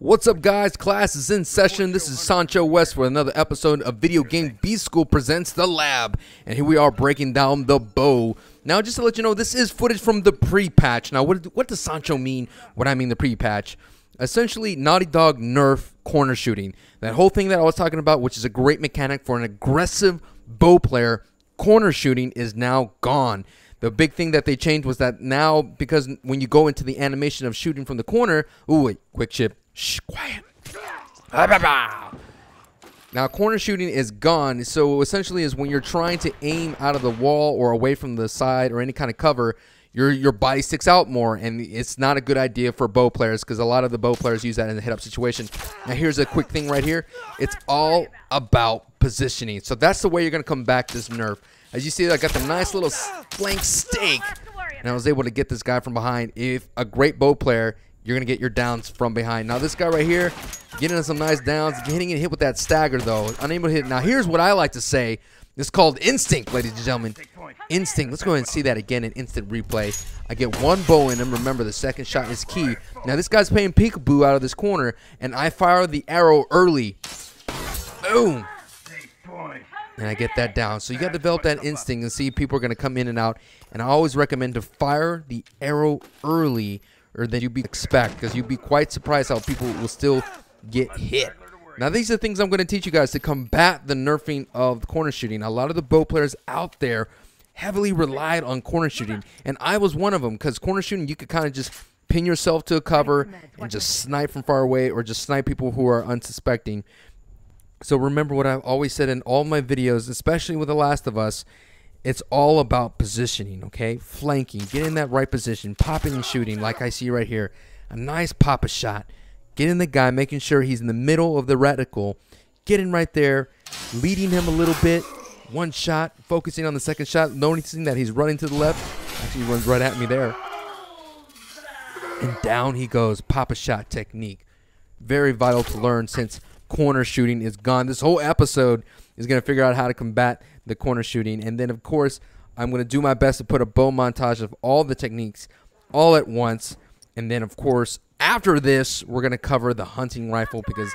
What's up, guys? Class is in session. This is SanchoWest for another episode of Video Game B School Presents The Lab. And here we are breaking down the bow. Now, just to let you know, this is footage from the pre-patch. Now, what does Sancho mean when I mean the pre-patch? Essentially, Naughty Dog nerf corner shooting. That whole thing that I was talking about, which is a great mechanic for an aggressive bow player, corner shooting is now gone. The big thing that they changed was that now, because when you go into the animation of shooting from the corner, ooh, wait, quick chip. Shh, quiet. Now, corner shooting is gone. So essentially is when you're trying to aim out of the wall or away from the side or any kind of cover, your body sticks out more, and it's not a good idea for bow players because a lot of the bow players use that in a hit-up situation. Now, here's a quick thing right here. It's all about positioning. So that's the way you're going to come back this nerf. As you see, I got the nice little flank stake, and I was able to get this guy from behind. If a great bow player, you're going to get your downs from behind. Now, this guy right here, getting some nice downs, hitting it hit with that stagger, though. Unable to hit. Now, here's what I like to say. It's called instinct, ladies and gentlemen. Instinct. Let's go ahead and see that again in instant replay. I get one bow in him. Remember, the second shot is key. Now, this guy's playing peekaboo out of this corner, and I fire the arrow early. Boom. And I get that down. So you got to develop that instinct and see people are going to come in and out. And I always recommend to fire the arrow early, or than you expect, because you'd be quite surprised how people will still get hit. Now, these are the things I'm going to teach you guys to combat the nerfing of corner shooting. A lot of the bow players out there heavily relied on corner shooting, and I was one of them, because corner shooting, you could kind of just pin yourself to a cover and just snipe from far away, or just snipe people who are unsuspecting. So remember what I've always said in all my videos, especially with The Last of Us, it's all about positioning, okay? Flanking, get in that right position, popping and shooting like I see right here. A nice pop a shot. Get in the guy, making sure he's in the middle of the reticle. Get in right there, leading him a little bit. One shot, focusing on the second shot, noticing that he's running to the left. Actually, he runs right at me there. And down he goes, pop a shot technique. Very vital to learn since corner shooting is gone. This whole episode is going to figure out how to combat the corner shooting. And then, of course, I'm going to do my best to put a bow montage of all the techniques all at once. And then, of course, after this, we're going to cover the hunting rifle because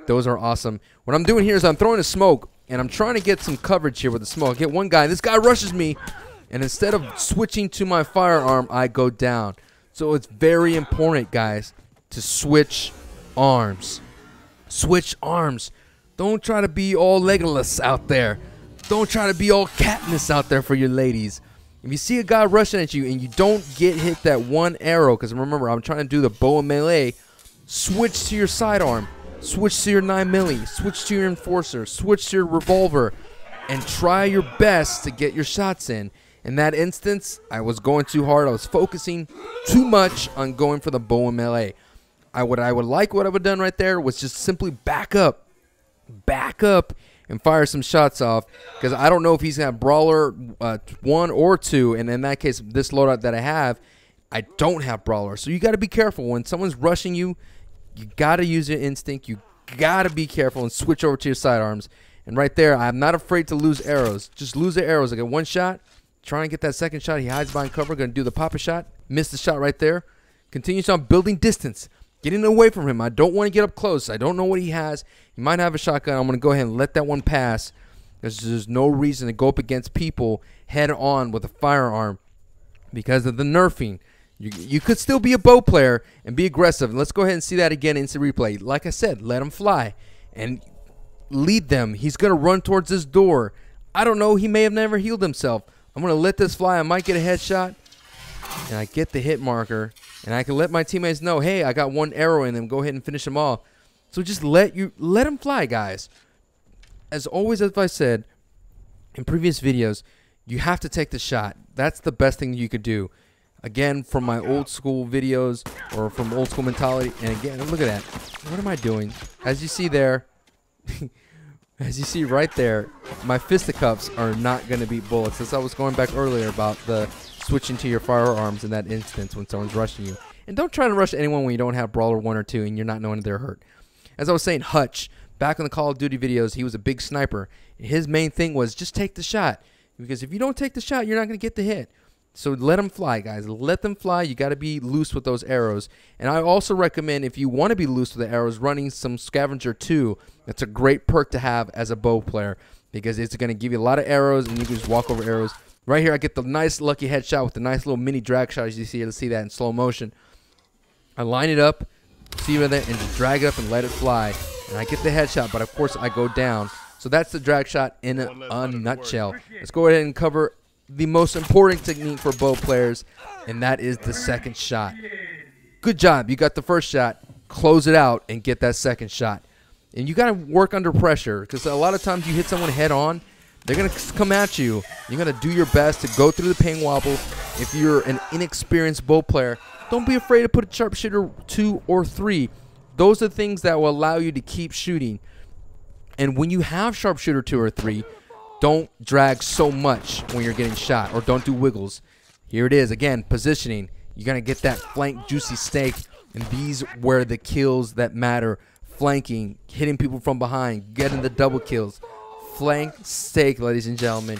those are awesome. What I'm doing here is I'm throwing a smoke, and I'm trying to get some coverage here with the smoke. I get one guy, and this guy rushes me, and instead of switching to my firearm, I go down. So it's very important, guys, to switch arms. Switch arms. Don't try to be all Legolas out there. Don't try to be all Katniss out there for your ladies. If you see a guy rushing at you and you don't get hit that one arrow, because remember, I'm trying to do the bow and melee, switch to your sidearm. Switch to your 9mm. Switch to your enforcer. Switch to your revolver. And try your best to get your shots in. In that instance, I was going too hard. I was focusing too much on going for the bow and melee. What I would have done right there was just simply back up, and fire some shots off, because I don't know if he's gonna have Brawler 1 or 2, and in that case, this loadout that I have, I don't have Brawler. So you got to be careful when someone's rushing you. You got to use your instinct. You got to be careful and switch over to your sidearms. And right there, I'm not afraid to lose arrows. Just lose the arrows. I get one shot, try and get that second shot. He hides behind cover. Gonna do the pop a shot. Miss the shot right there. Continues on building distance. Getting away from him. I don't want to get up close. I don't know what he has. He might have a shotgun. I'm going to go ahead and let that one pass. There's no reason to go up against people head on with a firearm because of the nerfing. You could still be a bow player and be aggressive. And let's go ahead and see that again in instant replay. Like I said, let him fly and lead them. He's going to run towards this door. I don't know. He may have never healed himself. I'm going to let this fly. I might get a headshot. And I get the hit marker. And I can let my teammates know, hey, I got one arrow in them. Go ahead and finish them off. So just let them fly, guys. As always, as I said in previous videos, you have to take the shot. That's the best thing you could do. Again, from my old school videos or from old school mentality. And again, look at that. What am I doing? As you see there, as you see right there, my fisticuffs are not going to beat bullets. As I was going back earlier about the switching to your firearms in that instance when someone's rushing you. And don't try to rush anyone when you don't have Brawler 1 or 2 and you're not knowing they're hurt. As I was saying, Hutch, back in the Call of Duty videos, he was a big sniper. His main thing was just take the shot. Because if you don't take the shot, you're not going to get the hit. So let them fly, guys. Let them fly. You got to be loose with those arrows. And I also recommend, if you want to be loose with the arrows, running some Scavenger 2. That's a great perk to have as a bow player because it's going to give you a lot of arrows, and you can just walk over arrows. Right here, I get the nice lucky headshot with the nice little mini drag shot, as you see. Let's see that in slow motion. I line it up, see right there, and just drag it up and let it fly. And I get the headshot, but of course I go down. So that's the drag shot in a nutshell. Let's go ahead and cover the most important technique for bow players, and that is the second shot. Good job. You got the first shot. Close it out and get that second shot. And you got to work under pressure because a lot of times you hit someone head on, they're going to come at you. You're going to do your best to go through the pain wobble. If you're an inexperienced bow player, don't be afraid to put a sharpshooter 2 or 3. Those are things that will allow you to keep shooting. And when you have sharpshooter 2 or 3, don't drag so much when you're getting shot, or don't do wiggles. Here it is again, positioning. You're gonna get that flank juicy steak, and these were the kills that matter. Flanking, hitting people from behind, getting the double kills. Flank steak, ladies and gentlemen.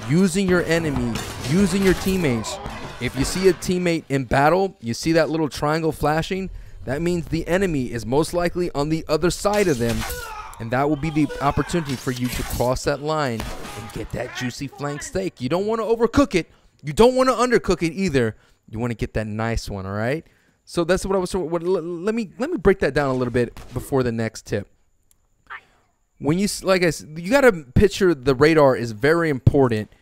Using your enemy, using your teammates. If you see a teammate in battle, you see that little triangle flashing, that means the enemy is most likely on the other side of them. And that will be the opportunity for you to cross that line and get that juicy flank steak. You don't want to overcook it. You don't want to undercook it either. You want to get that nice one, all right? So that's what I was. Let me break that down a little bit before the next tip. When you, like I said, you got to picture the radar is very important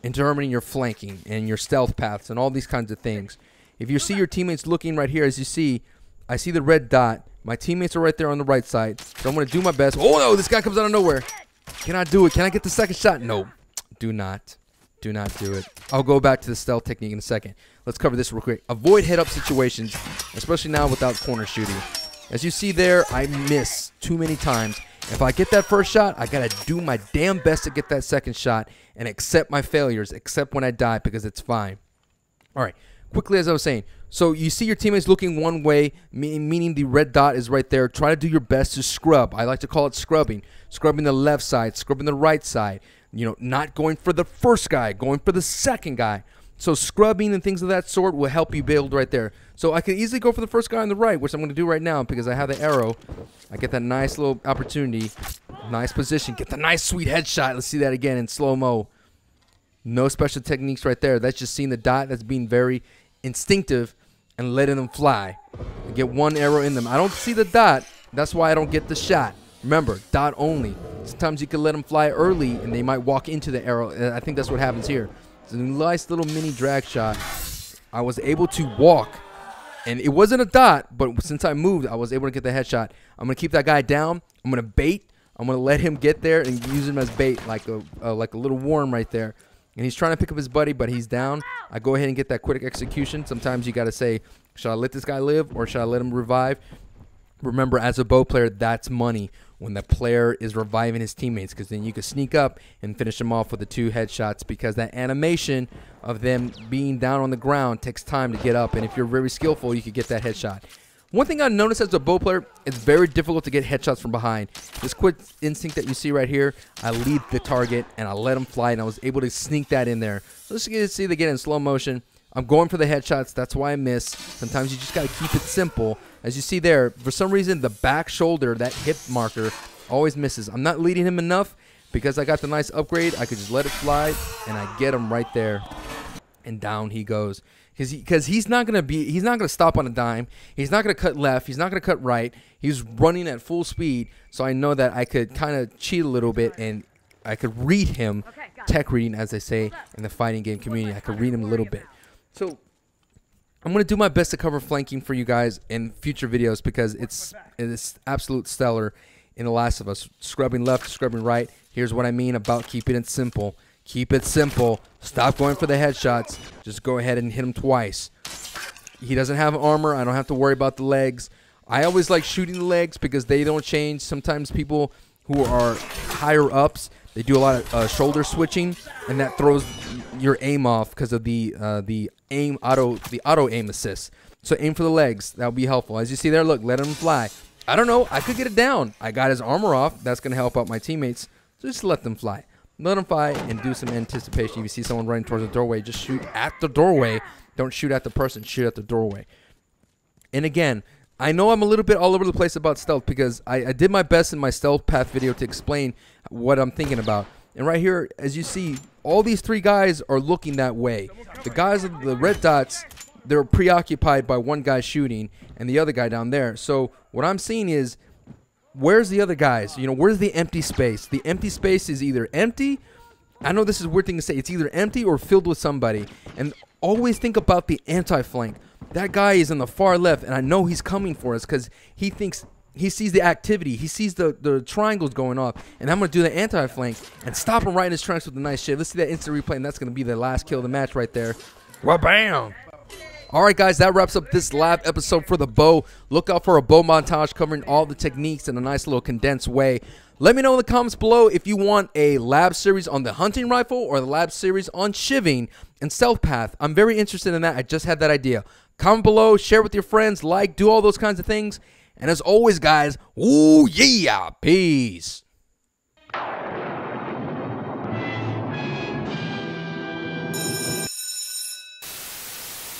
in determining your flanking and your stealth paths and all these kinds of things. If you see your teammates looking right here, as you see, I see the red dot. My teammates are right there on the right side. So I'm going to do my best. Oh, no, this guy comes out of nowhere. Can I do it? Can I get the second shot? No, do not. Do not do it. I'll go back to the stealth technique in a second. Let's cover this real quick. Avoid head-up situations, especially now without corner shooting. As you see there, I miss too many times. If I get that first shot, I got to do my damn best to get that second shot and accept my failures, except when I die, because it's fine. All right, quickly as I was saying. So you see your teammates looking one way, meaning the red dot is right there. Try to do your best to scrub. I like to call it scrubbing. Scrubbing the left side, scrubbing the right side. You know, not going for the first guy, going for the second guy. So scrubbing and things of that sort will help you build right there. So I could easily go for the first guy on the right, which I'm going to do right now because I have the arrow. I get that nice little opportunity, nice position, get the nice sweet headshot. Let's see that again in slow-mo. No special techniques right there. That's just seeing the dot. That's being very instinctive and letting them fly. I get one arrow in them. I don't see the dot. That's why I don't get the shot. Remember, dot only. Sometimes you can let them fly early and they might walk into the arrow. I think that's what happens here. It's a nice little mini drag shot. I was able to walk, and it wasn't a dot, but since I moved, I was able to get the headshot. I'm going to keep that guy down. I'm going to bait. I'm going to let him get there and use him as bait, like a little worm right there. And he's trying to pick up his buddy, but he's down. I go ahead and get that quick execution. Sometimes you got to say, should I let this guy live or should I let him revive? Remember, as a bow player, that's money when the player is reviving his teammates, because then you can sneak up and finish them off with the 2 headshots, because that animation of them being down on the ground takes time to get up. And if you're very skillful, you could get that headshot. One thing I noticed as a bow player, it's very difficult to get headshots from behind. This quick instinct that you see right here, I lead the target and I let them fly, and I was able to sneak that in there. So let's see it again in slow motion. I'm going for the headshots. That's why I miss. Sometimes you just got to keep it simple. As you see there, for some reason, the back shoulder, that hip marker, always misses. I'm not leading him enough because I got the nice upgrade. I could just let it fly, and I get him right there. And down he goes. Because he's not gonna stop on a dime. He's not gonna cut left. He's not gonna cut right. He's running at full speed. So I know that I could kind of cheat a little bit, and I could read him, tech reading, as they say in the fighting game community. I could read him a little bit. So I'm going to do my best to cover flanking for you guys in future videos, because it's absolute stellar in The Last of Us. Scrubbing left, scrubbing right. Here's what I mean about keeping it simple. Keep it simple. Stop going for the headshots. Just go ahead and hit him twice. He doesn't have armor. I don't have to worry about the legs. I always like shooting the legs because they don't change. Sometimes people who are higher ups, they do a lot of shoulder switching, and that throws your aim off because of the auto aim assist. So aim for the legs. That would be helpful. As you see there, look, let him fly. I don't know. I could get it down. I got his armor off. That's going to help out my teammates. So just let them fly. let them fight and do some anticipation. If you see someone running towards the doorway, just shoot at the doorway. Don't shoot at the person, shoot at the doorway. And again, I know I'm a little bit all over the place about stealth because I did my best in my stealth path video to explain what I'm thinking about. And right here, as you see, all these 3 guys are looking that way. The guys with the red dots, they're preoccupied by one guy shooting and the other guy down there. So what I'm seeing is, where's the other guys? You know, where's the empty space? The empty space is either empty. I know this is a weird thing to say. It's either empty or filled with somebody. And always think about the anti-flank. That guy is on the far left, and I know he's coming for us because he thinks he sees the activity. He sees the triangles going off, and I'm going to do the anti-flank and stop him right in his tracks with a nice shit. Let's see that instant replay, and that's going to be the last kill of the match right there. Wha-bam! All right, guys, that wraps up this lab episode for the bow. Look out for a bow montage covering all the techniques in a nice little condensed way. Let me know in the comments below if you want a lab series on the hunting rifle or the lab series on shivving and stealth path. I'm very interested in that. I just had that idea. Comment below, share with your friends, like, do all those kinds of things. And as always, guys, ooh yeah, peace.